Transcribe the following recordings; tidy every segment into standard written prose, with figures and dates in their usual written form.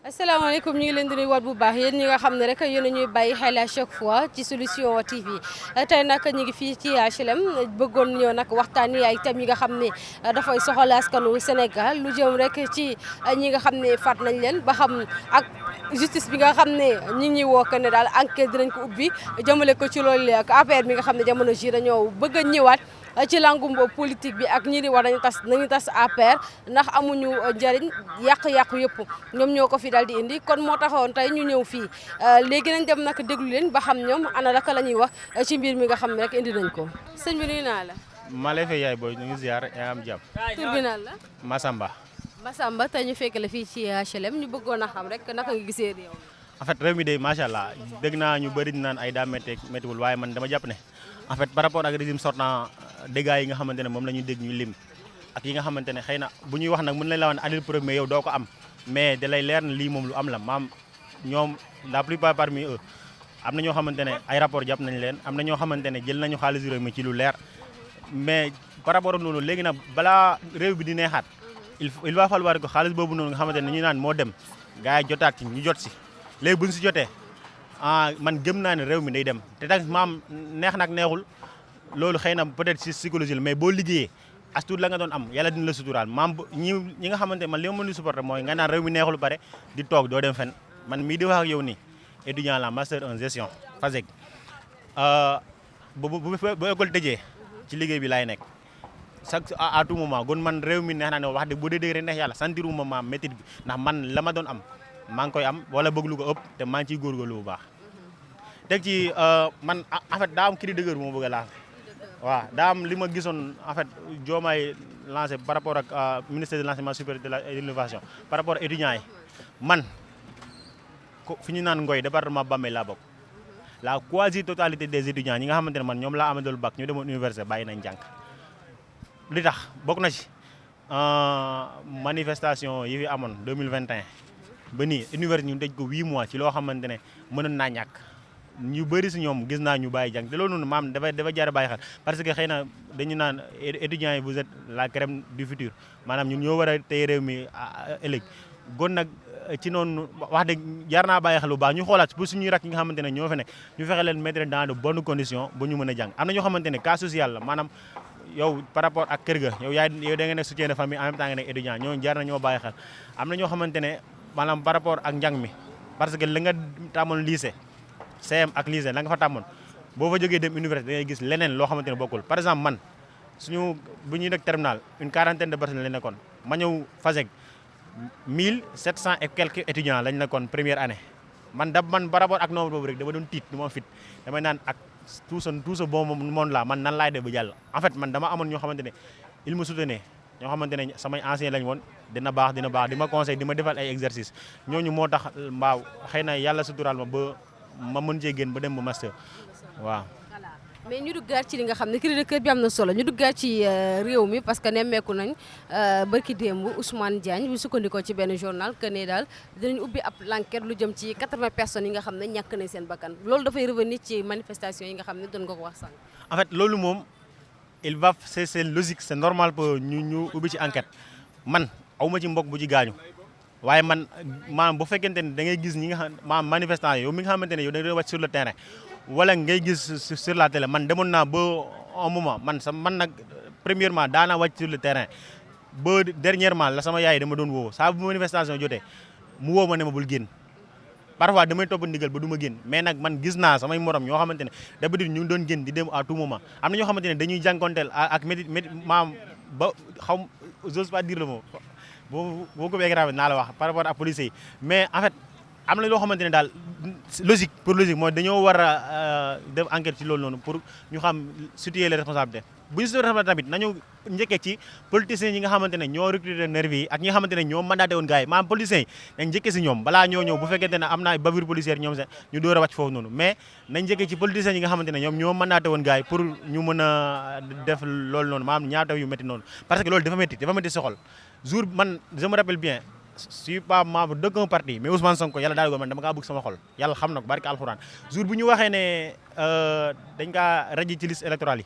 asalaamaaleykum ñu ngi leen di nuyuwaat bu baax yéen ñi nga xam ne rek yéen a ñuy bàyyi xel à chaque fois ci solution TV tey nag ñu ngi fii ci HLM bëggoon ñëw nag waxtaanee ay thèmes yi nga xam ne dafay soxal askanu Sénégal lu jëm rek ci ñi nga xam ne faat nañ leen ba xam ak justice bi nga xam ne ñi ngi woo que ne daal enquête dinañ ko ubbi jëmale ko ci loolu ak APR bi nga xam ne jamono ji dañoo bëgg a ñëwaat ci langum politique bi ak ñi di war nañu tas APR ndax amuñu njëriñ yàq-yàqu yëpp ñoom ñoo ko fi daal di indi kon moo taxawoon tey ñu ñëw fii léegi nañ dem nag déglu leen ba xam ñoom ana laka la ñuy wax ci mbir mi nga xam ne rek indi nañ ko. sëñ bi nuyu naa la. maa lay fay yaay booy ñu ngi ziar yaa am jàmm. tur bi naan la. Massamba. Massamba tey ñu fekk la fii ci HLM ñu bëggoon a xam rek naka nga gisee réew mi. en fait réew mi de macha allah dégg naa ñu bëri naan ay daa méttiwul waaye man dama jàpp ne en fait par rapport ak régime sortant dégâts yi nga xamante ne moom la ñuy dégg ñu lim ak yi nga xamante ne xëy na bu ñuy wax nag mën nañ la wax ne année premier yow doo ko am mais da lay leer na lii moom lu am la maam ñoom la plupart parmi eux am na ñoo xamante ne ay rapport jàpp nañ leen am na ñoo xamante ne jël nañu xaalis réew mi ci lu leer mais par rapport ak loolu léegi nag balaa réew bi di neexaat il va falloir que xaalis boobu noonu nga xamante ne ñu naan moo dem gars yi jotaat ci ñu jot si léegi buñ si jotee man gëm naa ne réew mi day dem te tamit maam neex nag neexul loolu xëy na peut-être si psychologie la mais boo liggéeyee as tuut la nga doon am yàlla dina la suturaal maam ñi nga xamante man li ma mën a supporter mooy nga naan réew mi neexul pare di toog doo dem fen man mii di wax ak yow nii étudiant la master en gestion FASEG bu école tëjee ci liggéey bi laay nekk chaque à tout moment gon man réew mi neex naa ne wax de bu dee dégg rek neex yàlla sentiruma ma métit bi ndax man la ma doon am maa ngi koy am wala bëgg lu ko ëpp te maa ngi ciy góorgóorlu bu baax teg ci man en fait daa am cri de guerre bu ma bëgg a lancé waaw daa am li ma gisoon en fait Diomaye lancé par rapport ak ministère de l'enseignement supérieur de l'innovation par rapport étudiants yi man fi ñu naan Ngoy département Bambey laa bokk la quasi totalité des étudiants ñi nga xamante ne man ñoom laa amadol bac ñu demoon université bàyyi nañ jàng li tax bokk na ci manifestation yi fi amoon 2021 ba nii université ñu tëj ko 8 mois ci loo xamante ne mënoon naa ñàkk ñu bëri si ñoom gis naa ñu bàyyi jàng te loolu noonu maam dafa jar a bàyyi xel parce que xëy na dañu naan étudiants yi vous êtes la crème du futur maanaam ñun ñoo war a tey réew mi ëllëg gon nag ci noonu wax dëgg jar naa bàyyi xel bu baax ñu xoolaat pour suñuy rak yi nga xamante ne ñoo fi nekk ñu fexe leen mettre dans de bonnes conditions ba ñu mën a jàng am na ñoo xamante ne cas social la maanaam yow par rapport ak kër ga yow da nga nekk soutien de famille en même temps nga nekk étudiant ñoo jar na ñoo bàyyi xel am na ñoo xamante ne maanaam par rapport ak njàng mi parce que la nga tàmmoon lycée CM ak lycée la nga fa tàmmoon boo fa jógee dem université da ngay gis leneen loo xamante ne bokkul par exemple man suñu bu ñuy nekk terminal une quarantaine de personnes lañ nekkoon ma ñëw FASEG 1700 et quelques étudiants lañ nekkoon première année man par rapport ak nombre boobu rek dama doon tiit du ma fit damay naan ak tout ce bon monde là man nan laay def ba jàll en fait man dama amoon ñoo xamante ne il me soutenait ñoo xamante ne samay ancien lañ woon dina baax di ma conseil di ma defal ay exercice ñooñu moo tax mbaaw xëy na yàlla suturaal ma ba ma mën cee génn ba dem ba master waaw. mais ñu duggaat ci li nga xam ne cri de cœur bi am na solo ñu duggaat ci réew mi parce que nemmeeku nañ barki démb Ousmane Diagne bu sukkandikoo ci benn journal que ne daal dinañ ubbi ab l'enquête lu jëm ci 80 personnes yi nga xam ne ñàkk nañ seen bakkan loolu dafay revenir ci manifestation yi nga xam ne doon nga ko wax sànq. en fait loolu moom c'est logique c'est normal pour ñu ubbi ci enquête man awma ci mbokk bu ci gaañu waaye man maanaam bu fekkente ne da ngay gis ñi nga xam maanaam manifestant yow mi nga xamante ne yow da ngay wàcc sur le terrain wala ngay gis sur la télé man demoon naa ba un moment man nag premièrement daanaa wàcc sur le terrain ba dernièrement la sama yaay dama doon woo saa bu manifestation jotee mu woo ma ne ma bul génn parfois damay topp ndigal ba du ma génn mais nag man gis naa samay morom ñoo xamante ne d'habitude ñu ngi doon génn di dem à tout moment am na ñoo xamante ne dañuy jànkonteel ak métti maam ba xaw j'ose pas dire le mot boo ko grave naa la wax par rapport ak policiers yi mais en fait am na loo xamante ne daal logique mooy dañoo war a def enquête ci loolu noonu pour ñu xam situer les responsabilités bu ñu situer responsabilité tamit nañu njëkkee ci politiciens yi nga xamante ne ñoo recruter nervi yi ak ñi nga xamante ne ñoo mandaté woon gars yi maanaam politiciens yi nañ njëkkee si ñoom balaa ñoo ñëw bu fekkente ne am na bavure policière ñoom sax ñu door a wàcc foofu noonu mais nañ njëkkee ci politiciens yi nga xamante ne ñoom ñoo mandaté woon gars yi pour ñu mën a def loolu noonu maanaam ñaataw yu métti noonu parce que loolu dafa métti si xol jour man je me rappelle bien je suis pas membre d'aucun parti mais Ousmane Sonko yàlla daal ko man dama kaa bëgg sama xol yàlla xam na ko barke alxuraan jour bu ñu waxee ne dañ kaa raji ci liste électorale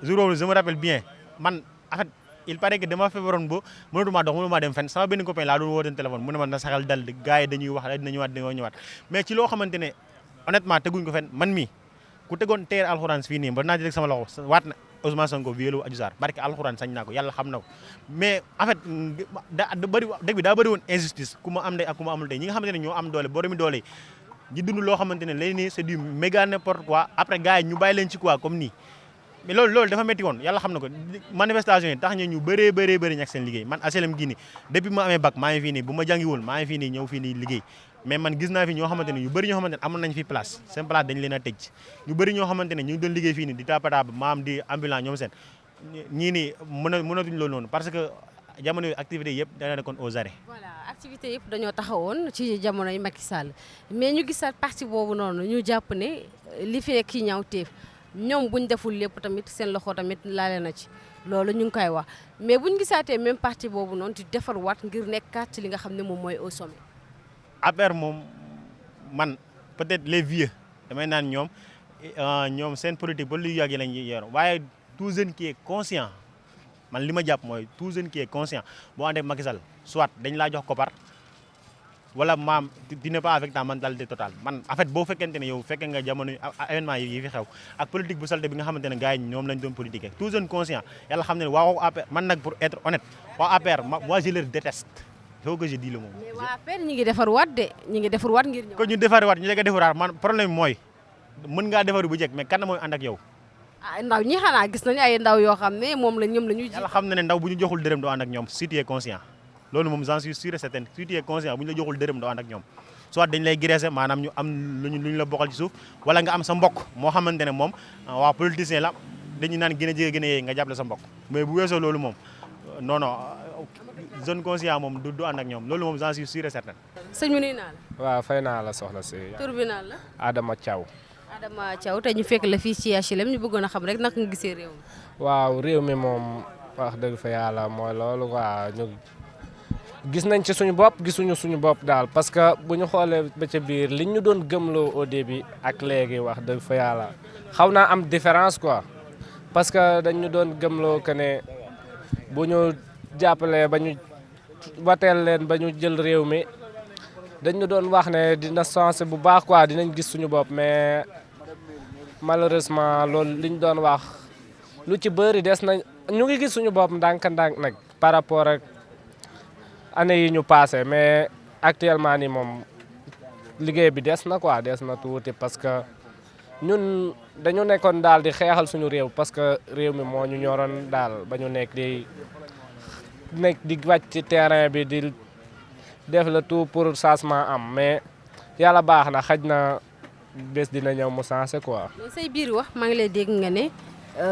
yi jour boobu je me rappelle bien man en fait il paraît que dama feebaroon ba mënatuma dem fenn sama benn copain laa doon woote téléphone mu ne ma na saxal dal gars yi dañuy wax dina ñëwaat mais ci loo xamante ne honnêtement teguñ ko fenn man mii ku tegoon teer alxuraan fii nii ba naa jël sama loxo waat na Ousmane Sonko violu Adji Sarr barke alxuraan sañ naa ko yàlla xam na ko mais en fait dëgg bi daa bëri woon injustice ku ma am ndey ak ku ma amul tey ñi nga xamante ne ñoo am doole boromi doole ñi dund loo xamante ne léegi nii c'est du méga n'importe quoi après gars yi ñu bàyyi leen ci quoi comme nii mais loolu dafa métti woon yàlla xam na ko manifestation yi tax ñu bëree ñàkk seen liggéey man HLM gii nii depuis ma amee bac maa ngi fii nii bu ma jàngiwul maa ngi fii nii ñëw fii nii liggéey mais man gis naa fi ñoo xamante ne yu bëri ñoo xamante ne amoon nañ fi place seen place dañ leen a tëj ñu bëri ñoo xamante ne ñu ngi doon liggéey fii nii di tapataaba maam di ambulant ñoom seen ñii nii mënatuñ loolu noonu parce que jamono activité yëpp dana nekkoon aux arrêts. voilà activité yëpp dañoo taxawoon ci jamonoy Macky Sall mais ñu gisaat parti boobu noonu ñu jàpp ne li fi nekk ci ñaawteef ñoom buñ deful lépp tamit seen loxo tamit laale na ci loolu ñu ngi koy wax mais buñ gisaatee même parti boobu noonu di defarwaat ngir nekkaat ci li nga xam ne moom mooy au sommet. APR moom man peut-être les vieux damay naan ñoom seen politique ba lu yàgg lañ yor waaye tout jeune qui est conscient man li ma jàpp mooy tout jeune qui est conscient boo àndee Macky Sall soit dañ laa jox koppar wala maam tu n'es pas avec ta mentalité totale man en fait boo fekkente ne yow fekkee nga jamono événement yi fi xew ak politique bu salte bi nga xamante ne gars yi ñoom lañ doon politique tout jeune conscient yàlla xam ne ne waa APR man nag pour être honnête waa APR moi je leur déteste il faut que je dise le mot. mais waa APR ñi ngi defarwaat de ñi ngi defarwaat ngir ñëw. ko ñu defarwaat ñu defaraat man problème mooy mën ngaa defaru bu jekk mais kan mooy ànd ak yow. ah ndaw ñi xanaa gis nañu ay ndaw yoo xam ne moom la ñoom la ñuy ji. yàlla xam na ne ndaw bu ñu joxul dërëm doo ànd ak ñoom si tu es conscient loolu moom j'en suis sûr et certain si tu es conscient bu ñu la joxul dërëm doo ànd ak ñoom soit dañ lay graisser maanaam ñu am luñu la bokkal ci suuf wala nga am sa mbokk moo xamante ne moom waa politicien la dañu naan gën a jege gën a yee nga jàppale sa mbokk mais bu weesoo loolu moom non jeune conscient moom du ànd ak ñoom loolu moom j'en suis sûr et certain. sëñ bi nuyu naa la. waaw fay naa la soxna si. tur bi naan la. Adama Thiaw. Adama Thiaw te ñu fekk la fii ci HLM ñu bëggoon a xam rek naka nga gisee réew mi. waaw réew mi moom wax dëgg fa yàlla mooy loolu quoi ñu gis nañ ci suñu bopp gisuñu suñu bopp daal parce que bu ñu xoolee ba ca biir liñ ñu doon gëmloo au début ak léegi wax dëgg fa yàlla xaw naa am différence quoi parce que dañ ñu doon gëmloo que ne bu ñu jàppalee ba ñu wateel leen ba ñu jël réew mi dañ ñu doon wax ne dina changé bu baax quoi dinañ gis suñu bopp mais malheureusement loolu liñ doon wax lu ci bëri des na ñu ngi gis suñu bopp ndànk-ndànk nag par rapport ak année yi ñu passé mais actuellement ni moom liggéey bi des na quoi des na tuuti parce que ñun dañu nekkoon daal di xeexal suñu réew parce que réew mi moo ñu ñoroon daal ba ñu nekk di wàcc ci terrain bi di def le tout pour changement am mais yàlla baax na xaj na bés dina ñëw mu changé quoi. mais say biir wax maa ngi lay dégg nga ne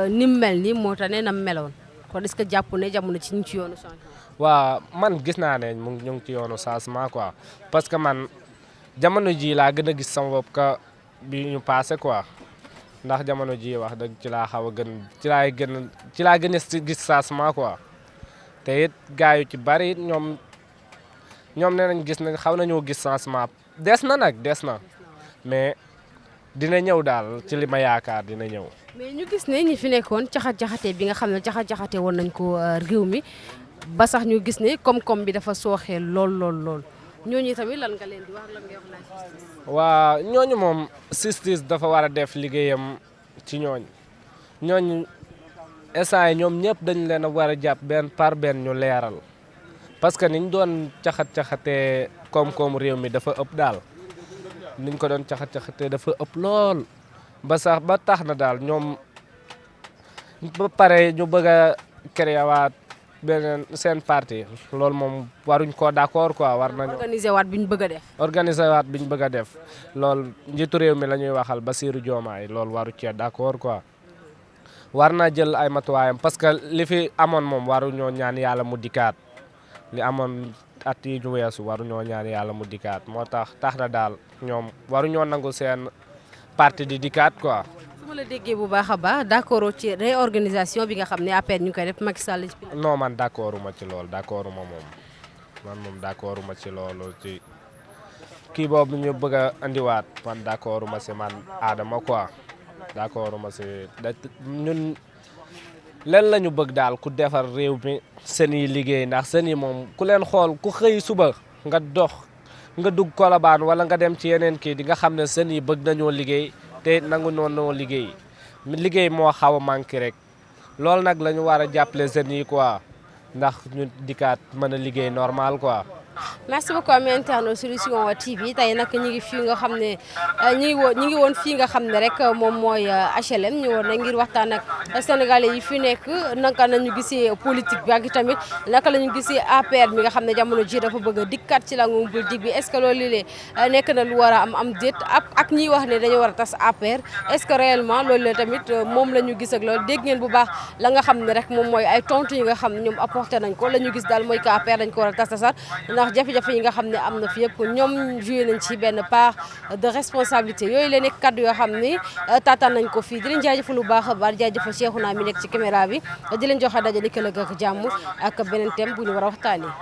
ni mu mel nii moo tax ne na meloon kon est-ce que jàpp ne jamono ci ñu ci yoonu changement. waaw man gis naa ne ñu ngi ci yoonu changement quoi parce que man jamono ji laa gën a gis sama bopp ka bi ñu passé quoi ndax jamono ji wax dëgg ci laa xaw a gën ci laa gën a gis changement quoi te it gars yu ci bari ñoom nee nañ gis nañ xaw nañoo gis changement des na nag des na mais dina ñëw daal ci li ma yaakaar dina ñëw. mais ñu gis ne ñi fi nekkoon caxat-caxatee bi nga xam ne caxat-caxatee woon nañ ko réew mi ba sax ñu gis ne koom-koom bi dafa sooxee lool ñooñu tamit lan nga leen di wax lan ngay wax la justice. waa ñooñu moom justice dafa war a def liggéeyam ci ñooñu instant yi ñoom ñëpp dañ leen a war a jàpp benn par benn ñu leeral parce que niñ doon caxat-caxatee koom-koomu réew mi dafa ëpp daal niñ ko doon caxat-caxatee dafa ëpp lool ba tax na daal ñoom ba pare ñu bëgg a créer waat beneen seen parti loolu moom waruñ koo d'accord quoi war nañu organiser waat bi ñu bëgg a def. organiser waat bi ñu bëgg a def loolu njiitu réew mi la ñuy waxal Bassirou Diomaye loolu waru cee d'accord quoi war naa jël ay matuwaayam parce que li fi amoon moom waruñoo ñaan yàlla mu dikkaat li amoon at yi ñu weesu waruñoo ñaan yàlla mu dikkaat moo tax na daal ñoom waruñoo nangu seen parti di dikkaat quoi. su ma la déggee bu baax a baax d'accord ci réorganisation bi nga xam ne APR ñu koy def Macky Sall ci. non man d'accorduma ci loolu d'accorduma moom man moom d'accorduma ci loolu ci kii boobu ñu bëgg a andiwaat man d'accorduma si man Adama quoi d'accorduma si ñun len la ñu bëgg daal ku defar réew mi seen yi liggéey ndax seen yi moom ku leen xool ku xëy suba nga dox nga dugg Colobane wala nga dem ci yeneen kii di nga xam ne seen yi bëgg nañoo liggéey te nangu noonu liggéey liggéey moo xaw a manqué rek loolu nag la ñu war a jàppale seen yi quoi ndax ñu dikkaat mën a liggéey normal quoi. merci beaucoup am internet Solution TV tey nag ñu ngi fii nga xam ne ñu ngi woon fii nga xam ne rek moom mooy HLM ñu woon na ngir waxtaan ak sénégalais yi fi nekk naka nañu gisee politique bi ak tamit naka la ñu gisee APR mi nga xam ne jamono ji dafa bëgg a dikkaat ci langum politique bi est-ce que loolu lii nekk na lu war a am déet ak ñiy wax ne dañu war a tas APR est-ce que réellement loolu la tamit moom la ñu gis ak loolu dégg ngeen bu baax la nga xam ne rek moom mooy ay tontu yi nga xam ne ñoom apporté nañ ko la ñu gis daal mooy que APR dañ ko war a tasar ndax jafe-jafe yi nga xam ne am na fi yëpp ñoom joué nañ ci benn part de responsabilité yooyu la nekk kaddu yoo xam ni taataan nañ ko fii di leen jaajëfal lu baax a baax jaajëfal Cheikhouna mi nekk ci caméra bi di leen joxe daje ni këllëg ak jàmm ak beneen thème bu ñu war a waxtaanee